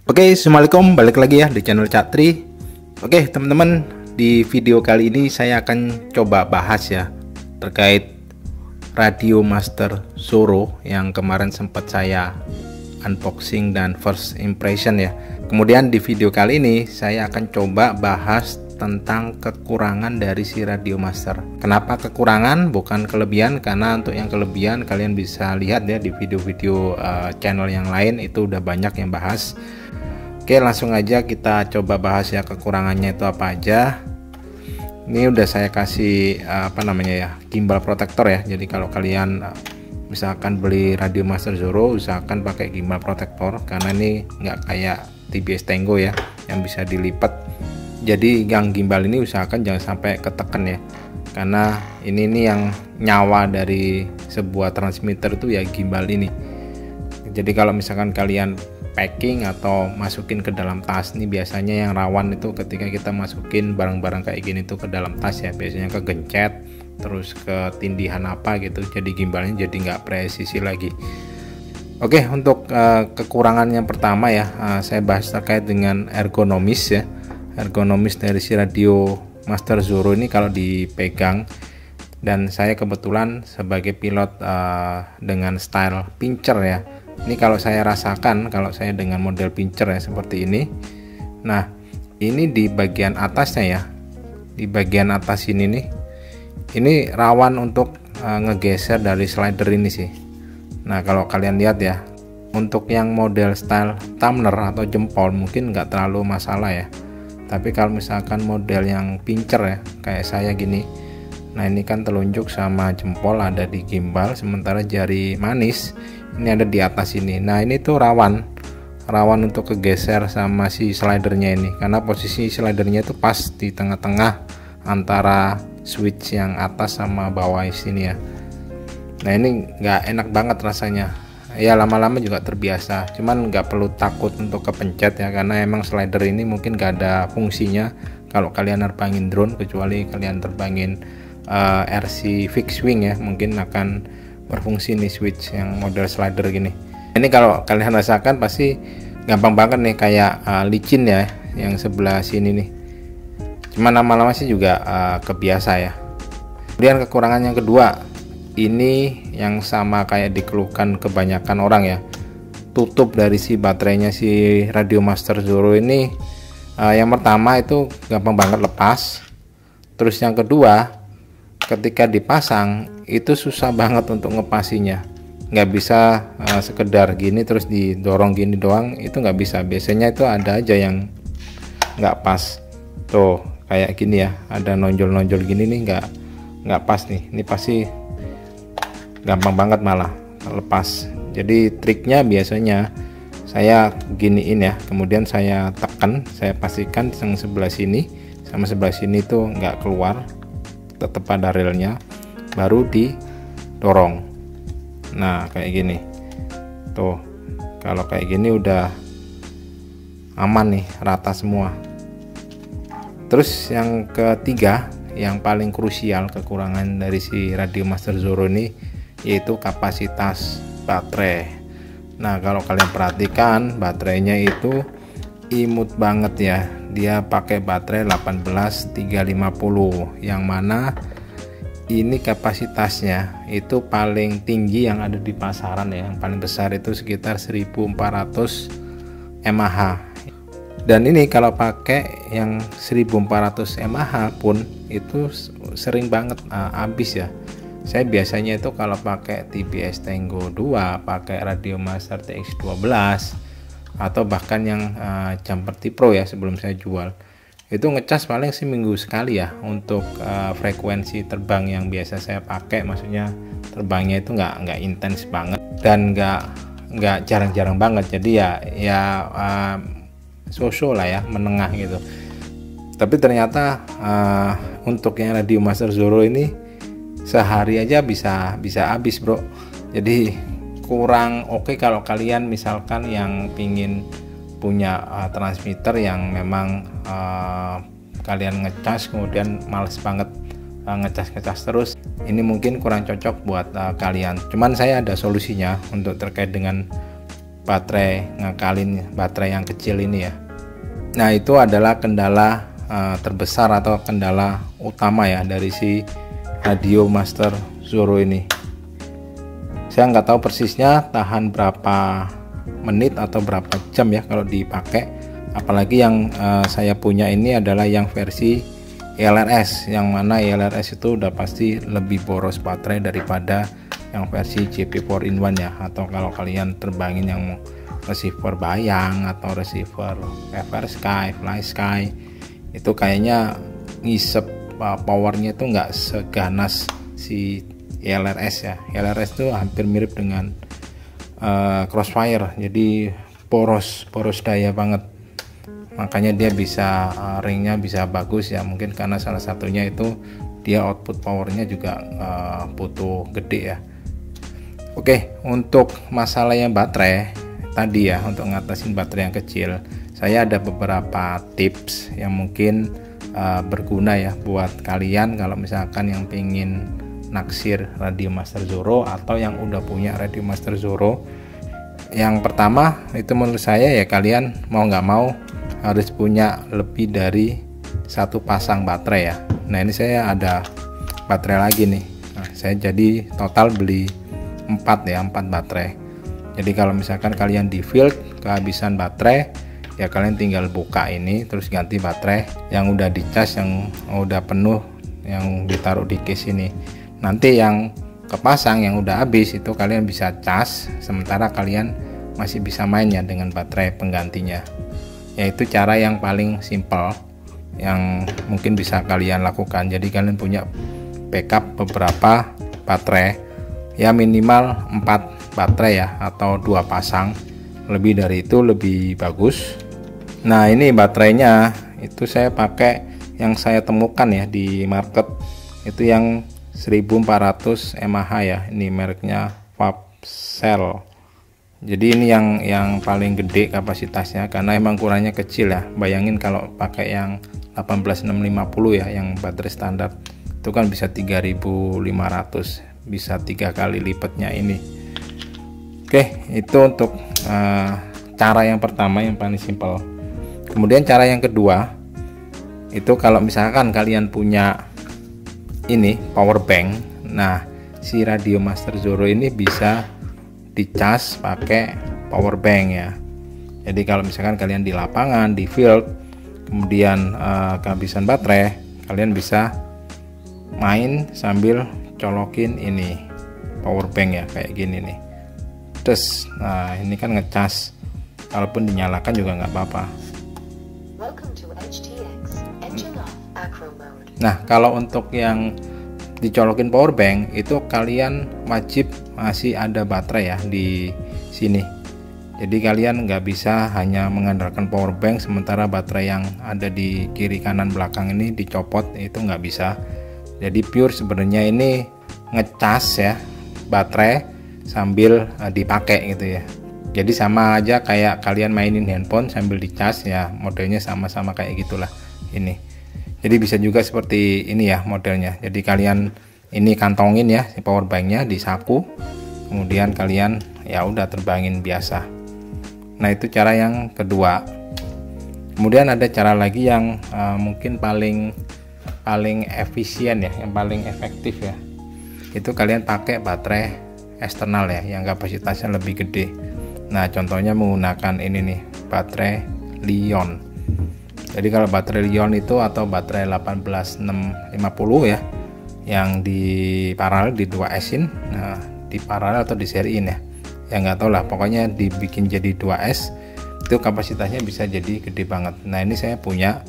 Oke, assalamualaikum, balik lagi ya di channel Cak3. Oke teman-teman, di video kali ini saya akan coba bahas ya terkait Radio Master Zoro yang kemarin sempat saya unboxing dan first impression ya. Kemudian di video kali ini saya akan coba bahas tentang kekurangan dari si Radio Master. Kenapa kekurangan bukan kelebihan? Karena untuk yang kelebihan kalian bisa lihat ya di video-video channel yang lain, itu udah banyak yang bahas. Oke, langsung aja kita coba bahas ya kekurangannya itu apa aja. Ini udah saya kasih gimbal protector ya. Jadi kalau kalian misalkan beli Radio Master Zoro, usahakan pakai gimbal protector karena ini nggak kayak TBS Tango ya yang bisa dilipat. Jadi yang gimbal ini usahakan jangan sampai ketekan ya, karena ini yang nyawa dari sebuah transmitter itu ya gimbal ini. Jadi kalau misalkan kalian packing atau masukin ke dalam tas, nih biasanya yang rawan itu ketika kita masukin barang-barang kayak gini tuh ke dalam tas ya, biasanya kegencet terus ketindihan apa gitu, jadi gimbalnya jadi nggak presisi lagi. Oke, untuk kekurangan yang pertama ya, saya bahas terkait dengan ergonomis ya. Ergonomis dari si Radio Master Zoro ini kalau dipegang, dan saya kebetulan sebagai pilot dengan style pincher ya. Ini kalau saya rasakan, kalau saya dengan model pincher ya seperti ini. Nah, ini di bagian atasnya ya, di bagian atas ini nih, ini rawan untuk ngegeser dari slider ini sih. Nah, kalau kalian lihat ya, untuk yang model style tumbler atau jempol mungkin nggak terlalu masalah ya. Tapi kalau misalkan model yang pincer ya, kayak saya gini, nah ini kan telunjuk sama jempol ada di gimbal, sementara jari manis ini ada di atas ini. Nah ini tuh rawan untuk kegeser sama si slidernya ini, karena posisi slidernya itu pas di tengah-tengah antara switch yang atas sama bawah sini ya. Nah ini nggak enak banget rasanya ya, lama-lama juga terbiasa, cuman nggak perlu takut untuk kepencet ya, karena emang slider ini mungkin nggak ada fungsinya kalau kalian nerbangin drone, kecuali kalian terbangin RC fixed wing ya, mungkin akan berfungsi nih switch yang model slider gini. Ini kalau kalian rasakan pasti gampang banget nih, kayak licin ya yang sebelah sini nih, cuman lama-lama sih juga kebiasa ya. Kemudian kekurangan yang kedua, ini yang sama kayak dikeluhkan kebanyakan orang ya, tutup dari si baterainya si Radio Master Zoro ini. Yang pertama itu gampang banget lepas, terus yang kedua ketika dipasang itu susah banget untuk ngepasinya, nggak bisa sekedar gini terus didorong gini doang, itu nggak bisa. Biasanya itu ada aja yang nggak pas tuh, kayak gini ya, ada nonjol-nonjol gini nih, nggak pas nih, ini pasti gampang banget malah lepas. Jadi triknya biasanya saya giniin ya, kemudian saya tekan, saya pastikan yang sebelah sini sama sebelah sini tuh nggak keluar, tetap pada relnya, baru didorong. Nah kayak gini tuh, kalau kayak gini udah aman nih, rata semua. Terus yang ketiga, yang paling krusial kekurangan dari si Radio Master Zoro ini, yaitu kapasitas baterai. Nah kalau kalian perhatikan, baterainya itu imut banget ya, dia pakai baterai 18350, yang mana ini kapasitasnya itu paling tinggi yang ada di pasaran ya, yang paling besar itu sekitar 1400 mAh. Dan ini kalau pakai yang 1400 mAh pun itu sering banget habis ya. Saya biasanya itu kalau pakai TBS Tango 2, pakai Radio Master TX12, atau bahkan yang Jumper T Pro ya sebelum saya jual, itu ngecas paling seminggu sekali ya. Untuk frekuensi terbang yang biasa saya pakai, maksudnya terbangnya itu nggak intens banget dan nggak jarang-jarang banget, jadi ya so-so lah ya, menengah gitu. Tapi ternyata untuk yang Radio Master Zoro ini sehari aja bisa habis bro. Jadi kurang oke kalau kalian misalkan yang pingin punya transmitter yang memang kalian ngecas kemudian males banget ngecas terus, ini mungkin kurang cocok buat kalian. Cuman saya ada solusinya untuk terkait dengan baterai, ngakalin baterai yang kecil ini ya. Nah, itu adalah kendala terbesar atau kendala utama ya dari si Radio Master Zoro ini. Saya nggak tahu persisnya tahan berapa menit atau berapa jam ya kalau dipakai. Apalagi yang saya punya ini adalah yang versi ILRS, yang mana ILRS itu udah pasti lebih boros baterai daripada yang versi JP 4-in-1 ya. Atau kalau kalian terbangin yang receiver bayang atau receiver FrSky, FlySky, itu kayaknya ngisep powernya itu nggak seganas si ILRS ya. ILRS itu hampir mirip dengan Crossfire, jadi boros daya banget, makanya dia bisa ringnya bisa bagus ya, mungkin karena salah satunya itu dia output powernya juga butuh gede ya. Oke, untuk masalah yang baterai tadi ya, untuk ngatasin baterai yang kecil, saya ada beberapa tips yang mungkin berguna ya buat kalian kalau misalkan yang pengen naksir Radio Master Zoro atau yang udah punya Radio Master Zoro. Yang pertama itu menurut saya ya, kalian mau nggak mau harus punya lebih dari satu pasang baterai ya. Nah, ini saya ada baterai lagi nih. Nah, saya jadi total beli 4 baterai. Jadi kalau misalkan kalian di field kehabisan baterai, ya kalian tinggal buka ini terus ganti baterai yang udah dicas, yang udah penuh, yang ditaruh di case ini. Nanti yang kepasang yang udah habis itu kalian bisa cas, sementara kalian masih bisa mainnya dengan baterai penggantinya. Yaitu cara yang paling simple yang mungkin bisa kalian lakukan. Jadi kalian punya backup beberapa baterai, ya minimal 4 baterai ya, atau 2 pasang. Lebih dari itu lebih bagus. Nah, ini baterainya itu saya pakai yang saya temukan ya di market, itu yang 1400 mAh ya. Ini mereknya Fabcell. Jadi ini yang paling gede kapasitasnya, karena emang ukurannya kecil ya. Bayangin kalau pakai yang 18650 ya, yang baterai standar itu kan bisa 3500, bisa 3 kali lipatnya ini. Oke, itu untuk cara yang pertama yang paling simpel. Kemudian cara yang kedua itu kalau misalkan kalian punya ini power bank. Nah, si Radio Master Zoro ini bisa dicas pakai power bank ya. Jadi kalau misalkan kalian di lapangan, di field, kemudian kehabisan baterai, kalian bisa main sambil colokin ini power bank ya, kayak gini nih. Terus, nah ini kan ngecas, kalaupun dinyalakan juga nggak apa-apa. Nah, kalau untuk yang dicolokin power bank itu kalian wajib masih ada baterai ya di sini. Jadi kalian nggak bisa hanya mengandalkan power bank sementara baterai yang ada di kiri kanan belakang ini dicopot, itu nggak bisa. Jadi pure sebenarnya ini ngecas ya baterai sambil dipakai gitu ya. Jadi sama aja kayak kalian mainin handphone sambil dicas ya, modelnya sama-sama kayak gitulah ini. Jadi bisa juga seperti ini ya modelnya. Jadi kalian ini kantongin ya si power banknya di saku, kemudian kalian ya udah terbangin biasa. Nah, itu cara yang kedua. Kemudian ada cara lagi yang mungkin paling efisien ya, yang paling efektif ya. Itu kalian pakai baterai eksternal ya, yang kapasitasnya lebih gede. Nah, contohnya menggunakan ini nih, baterai Li-ion. Jadi kalau baterai Li-ion itu atau baterai 18650 ya, yang di paralel di 2S-in, nah di paralel atau di seriin ya, ya nggak tahu lah, pokoknya dibikin jadi 2S, itu kapasitasnya bisa jadi gede banget. Nah, ini saya punya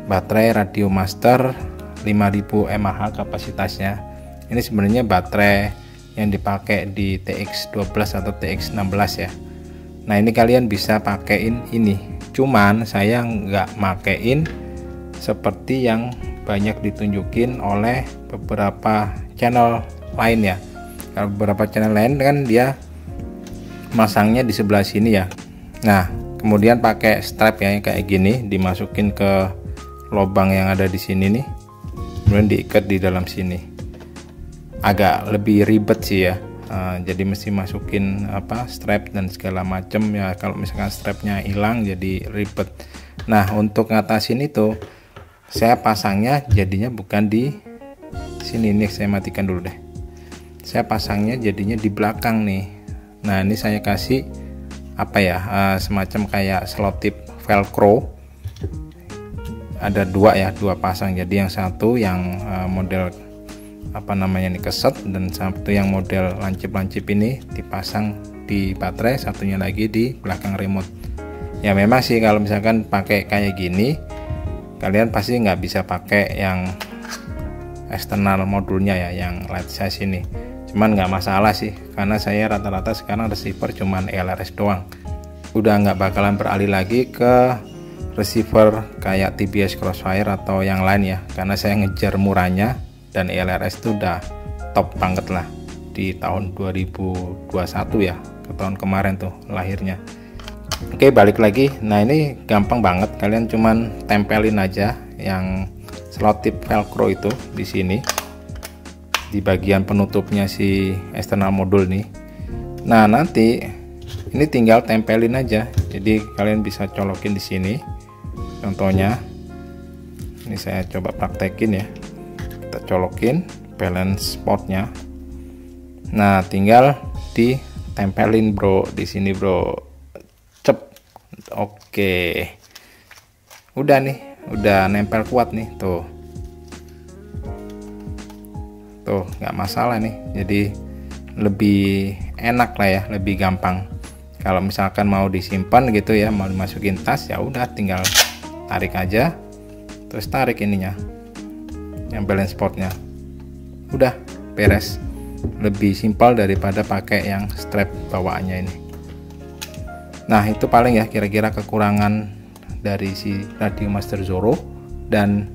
baterai Radio Master 5000 mAh kapasitasnya. Ini sebenarnya baterai yang dipakai di TX12 atau TX16 ya. Nah, ini kalian bisa pakein ini, cuman saya nggak makein seperti yang banyak ditunjukin oleh beberapa channel lain ya. Kalau beberapa channel lain kan dia masangnya di sebelah sini ya. Nah, kemudian pakai strap ya kayak gini, dimasukin ke lubang yang ada di sini nih, kemudian diikat di dalam sini. Agak lebih ribet sih ya, jadi mesti masukin strap dan segala macam ya. Kalau misalkan strapnya hilang jadi ribet. Nah, untuk ngatasin itu saya pasangnya jadinya bukan di sini nih, saya matikan dulu deh. Saya pasangnya jadinya di belakang nih. Nah, ini saya kasih semacam kayak selotip velcro. Ada dua pasang. Jadi yang satu yang model keset, dan satu yang model lancip-lancip ini dipasang di baterai, satunya lagi di belakang remote. Ya memang sih kalau misalkan pakai kayak gini kalian pasti nggak bisa pakai yang eksternal modulnya ya, yang light size ini. Cuman nggak masalah sih, karena saya rata-rata sekarang receiver cuman ELRS doang. Udah nggak bakalan beralih lagi ke receiver kayak TBS Crossfire atau yang lain ya, karena saya ngejar murahnya, dan ELRS itu udah top banget lah di tahun 2021 ya, ke tahun kemarin tuh lahirnya. Oke, balik lagi. Nah, ini gampang banget, kalian cuman tempelin aja yang selotip velcro itu di sini di bagian penutupnya si eksternal modul nih. Nah, nanti ini tinggal tempelin aja. Jadi kalian bisa colokin di sini. Contohnya ini saya coba praktekin ya. Kita colokin balance spotnya. Nah, tinggal ditempelin bro di sini bro. Cep. Oke. Udah nih, udah nempel kuat nih tuh. Tuh, nggak masalah nih. Jadi lebih enak lah ya, lebih gampang. Kalau misalkan mau disimpan gitu ya, mau dimasukin tas, ya udah tinggal tarik aja, terus tarik ininya yang balance spotnya, udah beres. Lebih simpel daripada pakai yang strap bawaannya ini. Nah, itu paling ya kira-kira kekurangan dari si Radiomaster Zoro. Dan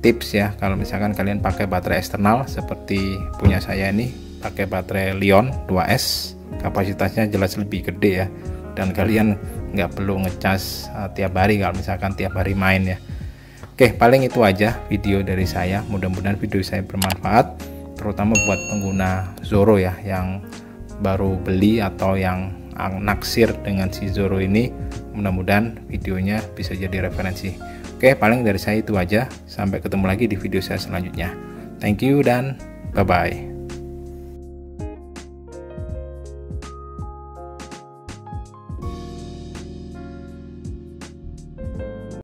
tips ya, kalau misalkan kalian pakai baterai eksternal seperti punya saya ini, pakai baterai Li-ion 2S, kapasitasnya jelas lebih gede ya, dan kalian nggak perlu ngecas tiap hari kalau misalkan tiap hari main ya. Oke, paling itu aja video dari saya. Mudah-mudahan video saya bermanfaat, terutama buat pengguna Zoro ya, yang baru beli atau yang naksir dengan si Zoro ini. Mudah-mudahan videonya bisa jadi referensi. Oke, paling dari saya itu aja. Sampai ketemu lagi di video saya selanjutnya. Thank you dan bye-bye.